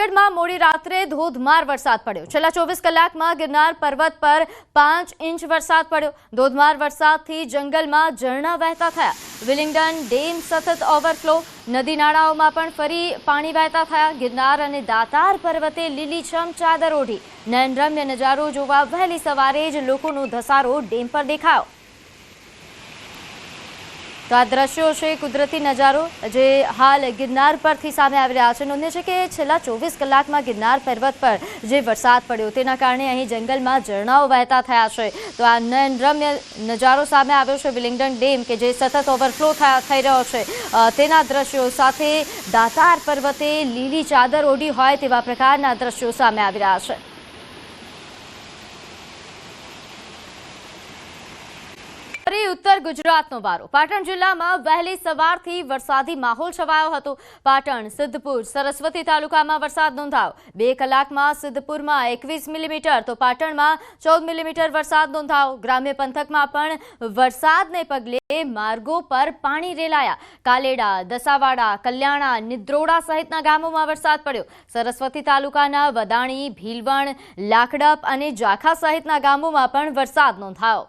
જૂનાગઢમાં મોડી રાત્રે ધોધમાર વરસાદ પડ્યો। છેલ્લા 24 કલાકમાં ગિરનાર પર્વત પર 5 ઇંચ વરસાદ પડ્યો। ધોધમાર વરસાદથી જંગલમાં ઝરણા વહેતા થયા। વિલિંગડન ડેમ સતત ઓવરફ્લો, નદી નાળાઓમાં પણ ફરી પાણી વહેતા થયા। ગિરનાર અને દાતાર પર્વતે લીલીછમ ચાદર ઓઢી। નયનરમ્ય નજારો જોવા વહેલી સવારે જ લોકોનો ધસારો ડેમ પર દેખાયો। તો આ દ્રશ્યો છે કુદરતી નજારો જે હાલ ગિરનાર પરથી સામે આવી રહ્યા છે। નોંધે છે કે છેલ્લા 24 કલાકમાં ગિરનાર પર્વત પર જે વરસાદ પડ્યો તેના કારણે અહીં જંગલમાં ઝરણાઓ વહેતા થયા છે। તો આ નયનરમ્ય નજારો સામે આવ્યો છે। વિલિંગડન ડેમ કે જે સતત ઓવરફ્લો થઈ રહ્યો છે તેના દ્રશ્યો સાથે દાતાર પર્વતે લીલી ચાદર ઓઢી હોય તેવા પ્રકારના દ્રશ્યો સામે આવી રહ્યા છે। उत्तर गुजरातનો વારો। પાટણ જિલ્લામાં વહેલી સવારથી વરસાદી માહોલ છવાયો હતો। પાટણ, સિદ્ધપુર, સરસ્વતી તાલુકામાં વરસાદ નોંધાયો। 2 કલાકમાં સિદ્ધપુરમાં 21 મિલીમીટર તો પાટણમાં 14 મિલીમીટર વરસાદ નોંધાયો। ગ્રામ્ય પંથકમાં પણ વરસાદને પગલે માર્ગો પર પાણી રેલાયા। કાલેડા, દસાવાડા, કલ્યાણા, નિદ્રોડા સહિતના ગામોમાં વરસાદ પડ્યો। સરસ્વતી તાલુકાના વદાણી, ભીલવણ, લાકડપ અને જાખા સહિતના ગામોમાં પણ વરસાદ નોંધાયો।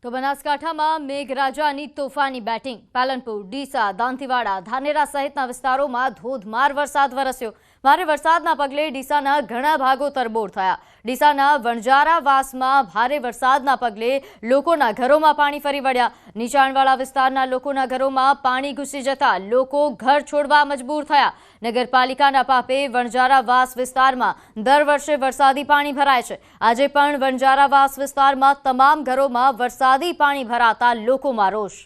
તો બનાસકાંઠામાં મેઘરાજાની તોફાની બેટિંગ। પાલનપુર, ડીસા, દાંતીવાડા, ધાનેરા સહિતના વિસ્તારોમાં ધોધમાર વરસાદ વરસ્યો। ભારે વરસાદના પગલે ડીસાના ઘણા ભાગો તરબોળ થયા। ડીસાના વણજારાવાસમાં ભારે વરસાદના પગલે લોકોના ઘરોમાં પાણી ફરી વળ્યા। નીચાણવાળા વિસ્તારના લોકોના ઘરોમાં પાણી ઘૂસી જતા લોકો ઘર છોડવા મજબૂર થયા। નગરપાલિકાના પાપે વણજારાવાસ વિસ્તારમાં દર વર્ષે વરસાદી પાણી ભરાય છે। આજે પણ વણજારાવાસ વિસ્તારમાં તમામ ઘરોમાં વરસાદી પાણી ભરાતા લોકોમાં રોષ।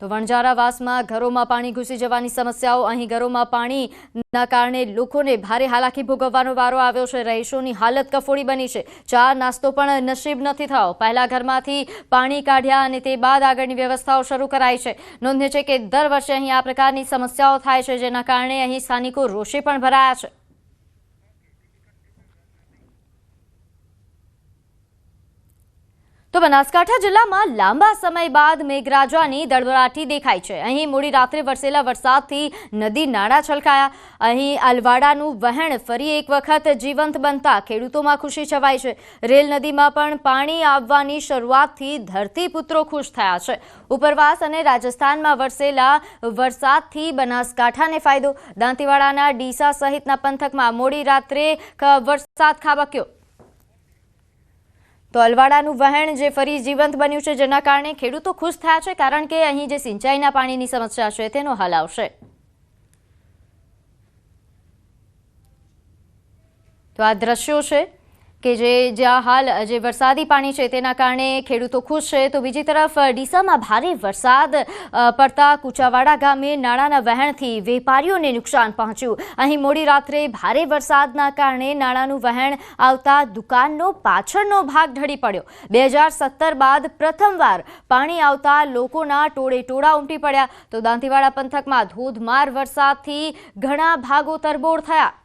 તો વણજારાવાસમાં ઘરોમાં પાણી ઘૂસી જવાની સમસ્યાઓ। અહીં ઘરોમાં પાણીના કારણે લોકોને ભારે હાલાકી ભોગવવાનો વારો આવ્યો છે। રહીશોની હાલત કફોડી બની છે। ચા નાસ્તો પણ નસીબ નથી થયો। પહેલા ઘરમાંથી પાણી કાઢ્યા અને તે બાદ આગળની વ્યવસ્થાઓ શરૂ કરાઈ છે। નોંધ્ય છે કે દર વર્ષે અહીં આ પ્રકારની સમસ્યાઓ થાય છે, જેના કારણે અહીં સ્થાનિકો રોષે પણ ભરાયા છે। તો બનાસકાંઠા જિલ્લામાં લાંબા સમય બાદ મેઘરાજાની દળદળાટી દેખાઈ છે। અહીં મોડી રાત્રે વરસેલા વરસાદથી નદી નાળા છલકાયા। અહીં અલવાડાનું વહેણ ફરી એક વખત જીવંત બનતા ખેડૂતોમાં ખુશી છવાઈ છે। રેલ નદીમાં પણ પાણી આવવાની શરૂઆતથી ધરતીપુત્રો ખુશ થયા છે। ઉપરવાસ અને રાજસ્થાનમાં વરસેલા વરસાદથી બનાસકાંઠાને ફાયદો। દાંતીવાડાના ડીસા સહિતના પંથકમાં મોડી રાત્રે વરસાદ ખાબક્યો। તો અલવાડાનું વહેણ જે ફરી જીવંત બન્યું છે, જેના કારણે ખેડૂતો ખુશ થયા છે, કારણ કે અહીં જે સિંચાઈના પાણીની સમસ્યા છે તેનો હલ આવશે। તો આ દ્રશ્યો છે કે જ્યાં હાલ જે વરસાદી પાણી છે તેના કારણે ખેડૂતો ખુશ છે। તો બીજી તરફ ડીસામાં ભારે વરસાદ પડતા કુચાવાડા ગામે નાળાના વહેણથી વેપારીઓને નુકસાન પહોંચ્યું। અહીં મોડી રાત્રે ભારે વરસાદના કારણે નાળાનું વહેણ આવતા દુકાનનો પાછળનો ભાગ ઢળી પડ્યો। 2017 બાદ પ્રથમવાર પાણી આવતા લોકોના ટોળે ટોળા ઉમટી પડ્યા। તો દાંતીવાડા પંથકમાં ધોધમાર વરસાદથી ઘણા ભાગો તરબોળ થયા।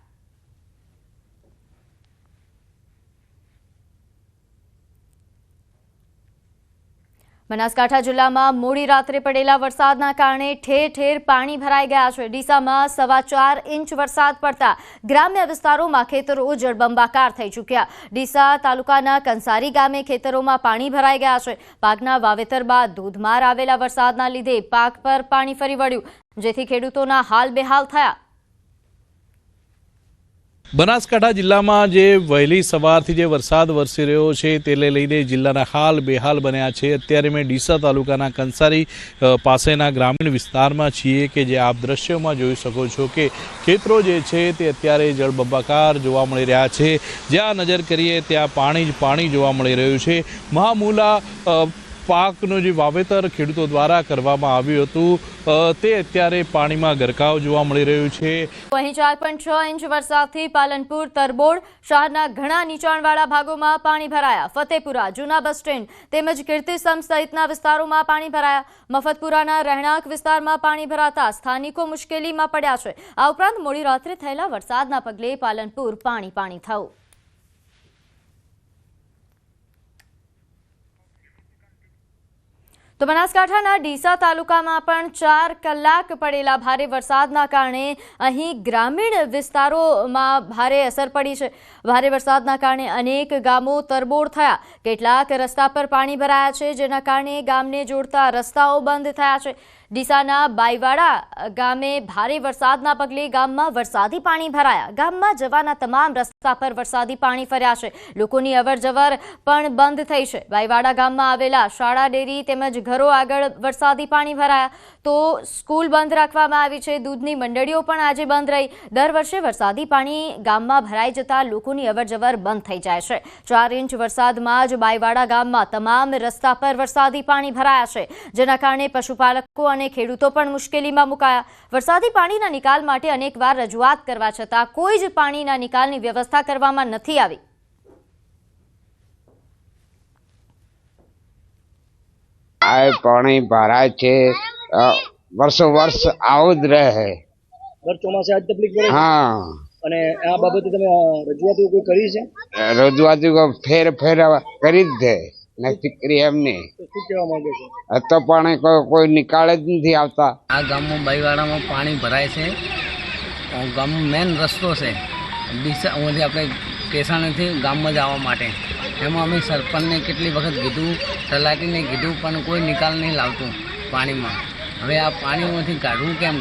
બનાસકાંઠા જિલ્લામાં મોડી રાત્રે પડેલા વરસાદના કારણે ઠેર ઠેર પાણી ભરાઈ ગયા છે। ડીસામાં 4.25 ઇંચ વરસાદ પડતા ગ્રામ્ય વિસ્તારોમાં ખેતરો જળબંબાકાર થઈ ચૂક્યા। ડીસા તાલુકાના કંસારી ગામે ખેતરોમાં પાણી ભરાઈ ગયા છે। પાકના વાવેતર બાદ ધોધમાર આવેલા વરસાદના લીધે પાક પર પાણી ફરી વળ્યું, જેથી ખેડૂતોના હાલ બેહાલ થયા। બનાસકાંઠા જિલ્લામાં જે વહેલી સવારથી જે વરસાદ વરસી રહ્યો છે તેને લઈને જિલ્લાના હાલ બેહાલ બન્યા છે। અત્યારે મેં ડીસા તાલુકાના કંસારી પાસેના ગ્રામીણ વિસ્તારમાં છીએ કે જે આપ દ્રશ્યોમાં જોઈ શકો છો કે ખેતરો જે છે તે અત્યારે જળબંબાકાર જોવા મળી રહ્યા છે। જ્યાં નજર કરીએ ત્યાં પાણી જ પાણી જોવા મળી રહ્યું છે। મહામૂલા પાકનું જે વાવેતર ખેડૂતો દ્વારા કરવામાં આવ્યું હતું તે અત્યારે પાણીમાં ગરકાવ જોવા મળી રહ્યું છે। અહીં 4.6 ઇંચ વરસાદથી પાલનપુર, તરબોળ શહેરના ઘણા નીચાણવાળા ભાગોમાં પાણી ભરાયા। ફતેપુરા, જૂના બસ સ્ટેન્ડ તેમજ કીર્તિસ્તંભ સહિતના વિસ્તારોમાં પાણી ભરાયા। મફતપુરાના રહેણાંક વિસ્તારમાં પાણી ભરાતા સ્થાનિકો મુશ્કેલીમાં પડ્યા છે। આ ઉપરાંત મોડી રાત્રે થયેલા વરસાદના પગલે પાલનપુર પાણી થયું। તો બનાસકાંઠાના ડીસા તાલુકામાં પણ 4 કલાક પડેલા ભારે વરસાદના કારણે અહીં ગ્રામીણ વિસ્તારોમાં ભારે અસર પડી છે। ભારે વરસાદના કારણે અનેક ગામો તરબોળ થયા, કેટલાક રસ્તા પર પાણી ભરાયા છે, જેના કારણે ગામને જોડતા રસ્તાઓ બંધ થયા છે। ડીસાના બાઈવાડા ગામે ભારે વરસાદના પગલે ગામમાં વરસાદી પાણી ભરાયા। ગામમાં જવાના તમામ રસ્તા પર વરસાદી પાણી ફર્યા છે, લોકોની અવરજવર પણ બંધ થઈ છે। બાઈવાડા ગામમાં આવેલા શાળા, ડેરી તેમજ ઘરો આગળ વરસાદી પાણી ભરાયા તો સ્કૂલ બંધ રાખવામાં આવી છે। દૂધની મંડળીઓ પણ આજે બંધ રહી। દર વર્ષે વરસાદી પાણી ગામમાં ભરાઈ જતા લોકોની અવરજવર બંધ થઈ જાય છે। 4 ઇંચ વરસાદમાં જ બાઈવાડા ગામમાં તમામ રસ્તા પર વરસાદી પાણી ભરાયા છે, જેના કારણે પશુપાલકો અને ખેડૂતો પણ મુશ્કેલીમાં મુકાયા। વરસાદી પાણીના નિકાલ માટે અનેકવાર રજૂઆત કરવા છતાં કોઈ જ પાણીના નિકાલની વ્યવસ્થા કરવામાં નથી આવી। આ પાણી ભરાય છે, વર્ષો વર્ષ આવું જ રહે। દર ચોમાસે આજ તકલીફ પડે છે? હા, અને આ બાબતે તમે રજૂઆતો કોઈ કરી છે? રજૂઆતો ફેર કરી જ છે, નથી કરી એમને। તો શું કહેવા માંગે છે? તો પાણી કોઈ નિકાળ જ નથી આવતા। આ ગામમાં બાઈવાડામાં પાણી ભરાય છે। ગામનો મેન રસ્તો છે ડીસા, અહીંથી આપણે કેસાણીથી ગામમાં જવા માટે। એમાં અમે સરપંચને કેટલી વખત કીધું, તલાટીને કીધું, પણ કોઈ નિકાલ નહીં લાવતું પાણીમાં। હવે આ પાણીમાંથી કાઢવું કેમ?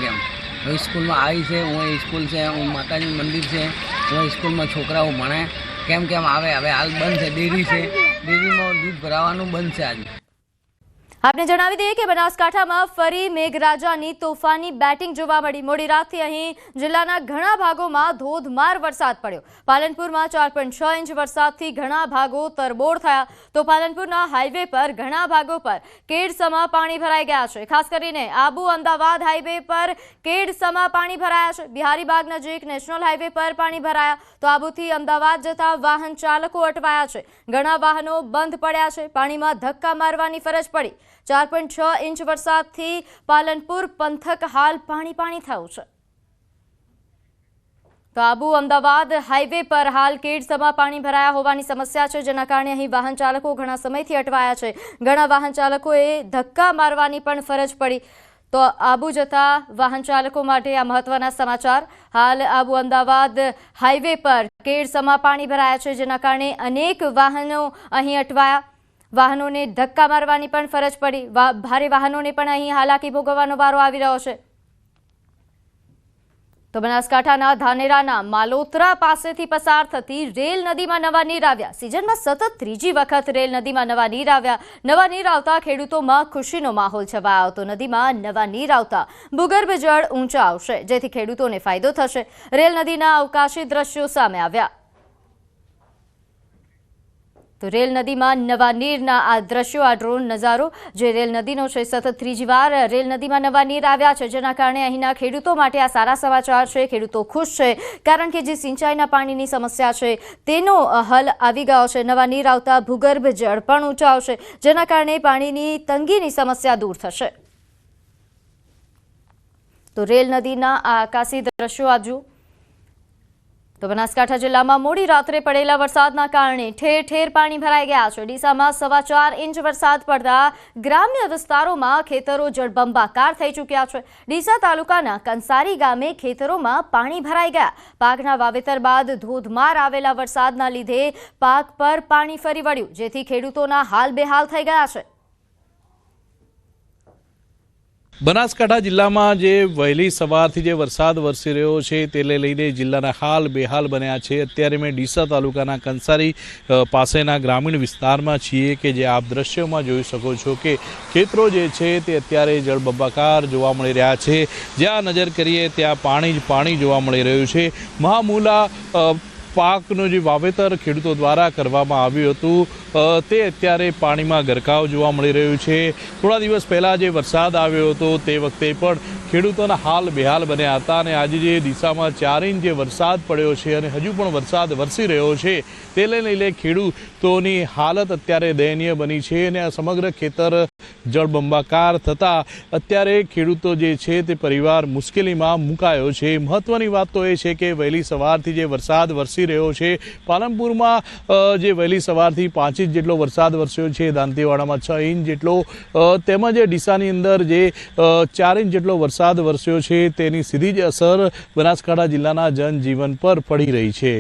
હવે સ્કૂલમાં આવી છે, હું સ્કૂલ છે, હું માતાજી મંદિર છે, હું સ્કૂલમાં છોકરાઓ ભણે, કેમ આવે? હવે હાલ બંધ છે। ડેરી છે, ડેરીમાં દૂધ ભરાવાનું બંધ છે આજે। આપને જણાવી દઈએ કે બનાસકાંઠામાં ફરી મેઘરાજાની તોફાની બેટિંગ જોવા મળી। મોડી રાતથી અહીં જિલ્લાના ઘણા ભાગોમાં ધોધમાર વરસાદ પડ્યો। પાલનપુરમાં 4.6 ઇંચ વરસાદથી ઘણા ભાગો તરબોળ થયા તો પાલનપુરના હાઈવે પર ઘણા ભાગો પર કેડસમાં પાણી ભરાઈ ગયા છે। ખાસ કરીને આબુ અમદાવાદ હાઈવે પર કેડસમાં પાણી ભરાયા છે। બિહારીબાગ નજીક નેશનલ હાઈવે પર પાણી ભરાયા તો આબુથી અમદાવાદ જતા વાહન ચાલકો અટવાયા છે। ઘણા વાહનો બંધ પડ્યા છે, પાણીમાં ધક્કા મારવાની ફરજ પડી। 4.6 ઇંચ વરસાદથી પાલનપુર પંથક હાલ પાણી થયું છે। તો આબુ અમદાવાદ હાઈવે પર હાલ કેડસમાં પાણી ભરાયા હોવાની સમસ્યા છે, જેના કારણે અહીં વાહન ચાલકો ઘણા સમયથી અટવાયા છે। ઘણા વાહન ચાલકોએ ધક્કા મારવાની પણ ફરજ પડી। તો આબુ જતા વાહન ચાલકો માટે આ મહત્વના સમાચાર। હાલ આબુ અમદાવાદ હાઈવે પર કેડસમાં પાણી ભરાયા છે, જેના કારણે અનેક વાહનો અહીં અટવાયા। વાહનોને ધક્કા મારવાની પણ ફરજ પડી। ભારે વાહનોને પણ અહીં હાલાકી ભોગવવાનો વારો આવી રહ્યો છે। તો બનાસકાંઠાના ધાનેરાના માલોત્રા પાસેથી પસાર થતી રેલ નદીમાં નવા નીર આવ્યા। સિઝનમાં સતત ત્રીજી વખત રેલ નદીમાં નવા નીર આવ્યા। નવા નીર આવતા ખેડૂતોમાં ખુશીનો માહોલ છવાયો તો નદીમાં નવા નીર આવતા ભૂગર્ભ જળ ઊંચા આવશે, જેથી ખેડૂતોને ફાયદો થશે। રેલ નદીના અવકાશી દ્રશ્યો સામે આવ્યા તો રેલ નદીમાં નવા નીરના આ દ્રશ્યો, આ ડ્રોન નજારો જે રેલ નદીનો છે, સતત ત્રીજી વાર રેલ નદીમાં નવા નીર આવ્યા છે, જેના કારણે અહીંના ખેડૂતો માટે આ સારા સમાચાર છે। ખેડૂતો ખુશ છે, કારણ કે જે સિંચાઈના પાણીની સમસ્યા છે તેનો હલ આવી ગયો છે। નવા નીર આવતા ભૂગર્ભ જળ પણ ઊંચા આવશે, જેના કારણે પાણીની તંગીની સમસ્યા દૂર થશે। તો રેલ નદીના આ આકાશી દ્રશ્યો આજુ તો બનાસકાંઠા જિલ્લામાં મોડી રાત્રે પડેલા વરસાદના કારણે ઠેર ઠેર પાણી ભરાઈ ગયા છે। ડીસામાં 4.25 ઇંચ વરસાદ પડતા ગ્રામ્ય વિસ્તારોમાં ખેતરો જળબંબાકાર થઈ ચૂક્યા છે। ડીસા તાલુકાના કંસારી ગામે ખેતરોમાં પાણી ભરાઈ ગયા। પાકના વાવેતર બાદ ધોધમાર આવેલા વરસાદના લીધે પાક પર પાણી ફરી વળ્યું, જેથી ખેડૂતોના હાલ બેહાલ થઈ ગયા છે। બનાસકાંઠા જિલ્લામાં જે વહેલી સવારથી જે વરસાદ વરસી રહ્યો છે તેને લઈને જિલ્લાના હાલ બેહાલ બન્યા છે। અત્યારે મેં ડીસા તાલુકાના કંસારી પાસેના ગ્રામીણ વિસ્તારમાં છીએ કે જે આપ દ્રશ્યોમાં જોઈ શકો છો કે ખેતરો જે છે તે અત્યારે જળબંબાકાર જોવા મળી રહ્યા છે। જ્યાં નજર કરીએ ત્યાં પાણી જ પાણી જોવા મળી રહ્યું છે। મહામૂલા પાકનું જે વાવેતર ખેડૂતો દ્વારા કરવામાં આવ્યું હતું તે અત્યારે પાણીમાં ગરકાવ જોવા મળી રહ્યું છે। થોડા દિવસ પહેલાં જે વરસાદ આવ્યો હતો તે વખતે પણ ખેડૂતોના હાલ બેહાલ બન્યા હતા અને આજે જે ડીસામાં 4 ઇંચ જે વરસાદ પડ્યો છે અને હજુ પણ વરસાદ વરસી રહ્યો છે તેને લઈને ખેડૂતોની હાલત અત્યારે દયનીય બની છે અને આ સમગ્ર ખેતર જળબંબાકાર થતાં અત્યારે ખેડૂતો જે છે તે પરિવાર મુશ્કેલીમાં મુકાયો છે. મહત્વની વાત તો એ છે કે વહેલી સવારથી જે વરસાદ વરસી રહ્યો છે, પાલનપુરમાં જે વહેલી સવારથી 5 ઇંચ જેટલો વરસાદ વરસ્યો છે, દાંતીવાડામાં 6 ઇંચ જેટલો, તેમજ ડીસાની અંદર જે 4 ઇંચ જેટલો વરસાદ વરસ્યો છે તેની સીધી જ અસર બનાસકાંઠા જિલ્લાના જનજીવન પર પડી રહી છે.